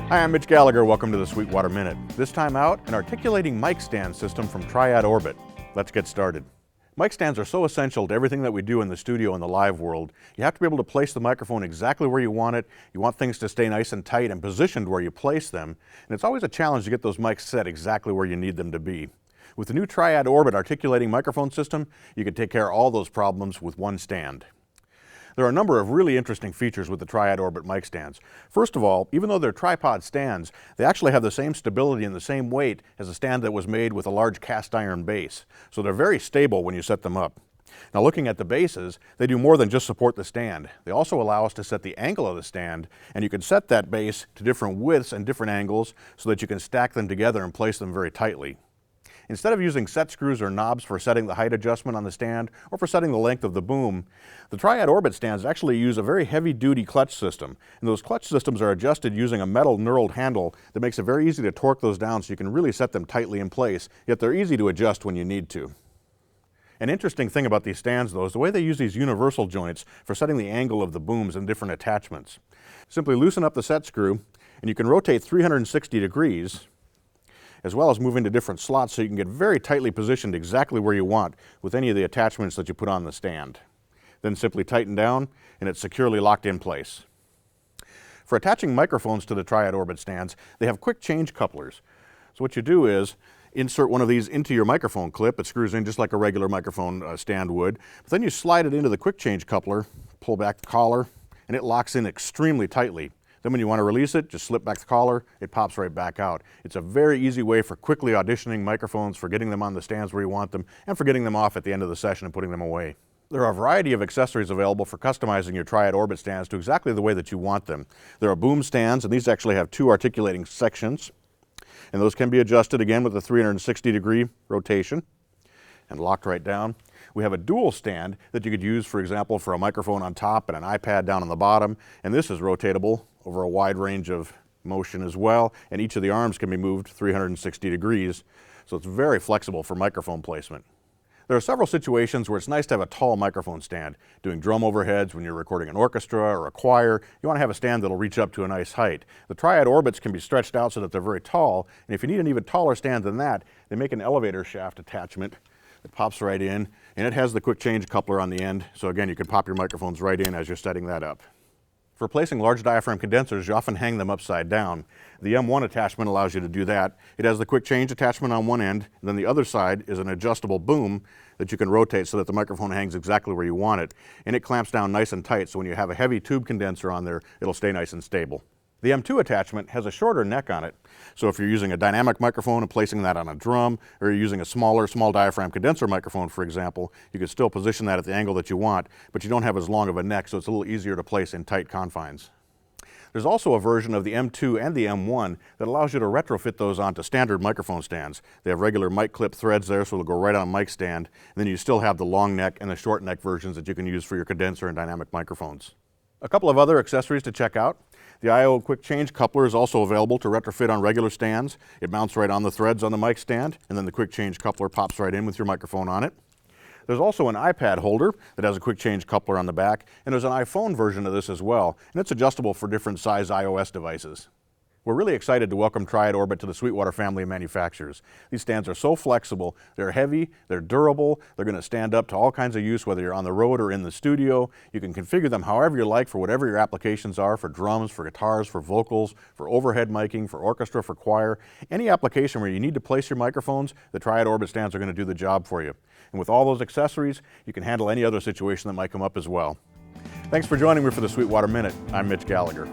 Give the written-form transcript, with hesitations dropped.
Hi, I'm Mitch Gallagher. Welcome to the Sweetwater Minute. This time out, an articulating mic stand system from Triad-Orbit. Let's get started. Mic stands are so essential to everything that we do in the studio and the live world. You have to be able to place the microphone exactly where you want it. You want things to stay nice and tight and positioned where you place them. And it's always a challenge to get those mics set exactly where you need them to be. With the new Triad-Orbit articulating microphone system, you can take care of all those problems with one stand. There are a number of really interesting features with the Triad-Orbit mic stands. First of all, even though they're tripod stands, they actually have the same stability and the same weight as a stand that was made with a large cast iron base. So they're very stable when you set them up. Now, looking at the bases, they do more than just support the stand. They also allow us to set the angle of the stand, and you can set that base to different widths and different angles so that you can stack them together and place them very tightly. Instead of using set screws or knobs for setting the height adjustment on the stand or for setting the length of the boom, the Triad-Orbit stands actually use a very heavy-duty clutch system. And those clutch systems are adjusted using a metal knurled handle that makes it very easy to torque those down so you can really set them tightly in place, yet they're easy to adjust when you need to. An interesting thing about these stands, though, is the way they use these universal joints for setting the angle of the booms and different attachments. Simply loosen up the set screw, and you can rotate 360 degrees, as well as move into different slots so you can get very tightly positioned exactly where you want with any of the attachments that you put on the stand. Then simply tighten down and it's securely locked in place. For attaching microphones to the Triad-Orbit stands, they have quick change couplers. So what you do is insert one of these into your microphone clip. It screws in just like a regular microphone stand would. But then you slide it into the quick change coupler, pull back the collar, and it locks in extremely tightly. Then when you want to release it, just slip back the collar, it pops right back out. It's a very easy way for quickly auditioning microphones, for getting them on the stands where you want them, and for getting them off at the end of the session and putting them away. There are a variety of accessories available for customizing your Triad-Orbit stands to exactly the way that you want them. There are boom stands, and these actually have two articulating sections. And those can be adjusted again with a 360-degree rotation and locked right down. We have a dual stand that you could use, for example, for a microphone on top and an iPad down on the bottom. And this is rotatable over a wide range of motion as well. And each of the arms can be moved 360 degrees. So it's very flexible for microphone placement. There are several situations where it's nice to have a tall microphone stand. Doing drum overheads when you're recording an orchestra or a choir, you want to have a stand that'll reach up to a nice height. The Triad-Orbits can be stretched out so that they're very tall. And if you need an even taller stand than that, they make an elevator shaft attachment. It pops right in, and it has the quick change coupler on the end. So again, you can pop your microphones right in as you're setting that up. For placing large diaphragm condensers, you often hang them upside down. The M1 attachment allows you to do that. It has the quick change attachment on one end, and then the other side is an adjustable boom that you can rotate so that the microphone hangs exactly where you want it. And it clamps down nice and tight, so when you have a heavy tube condenser on there, it'll stay nice and stable. The M2 attachment has a shorter neck on it, so if you're using a dynamic microphone and placing that on a drum, or you're using a small diaphragm condenser microphone, for example, you can still position that at the angle that you want, but you don't have as long of a neck, so it's a little easier to place in tight confines. There's also a version of the M2 and the M1 that allows you to retrofit those onto standard microphone stands. They have regular mic clip threads there, so it'll go right on a mic stand, and then you still have the long neck and the short neck versions that you can use for your condenser and dynamic microphones. A couple of other accessories to check out. The I/O quick change coupler is also available to retrofit on regular stands. It mounts right on the threads on the mic stand, and then the quick change coupler pops right in with your microphone on it. There's also an iPad holder that has a quick change coupler on the back, and there's an iPhone version of this as well, and it's adjustable for different size iOS devices. We're really excited to welcome Triad-Orbit to the Sweetwater family of manufacturers. These stands are so flexible, they're heavy, they're durable, they're going to stand up to all kinds of use whether you're on the road or in the studio. You can configure them however you like for whatever your applications are, for drums, for guitars, for vocals, for overhead miking, for orchestra, for choir. Any application where you need to place your microphones, the Triad-Orbit stands are going to do the job for you. And with all those accessories, you can handle any other situation that might come up as well. Thanks for joining me for the Sweetwater Minute. I'm Mitch Gallagher.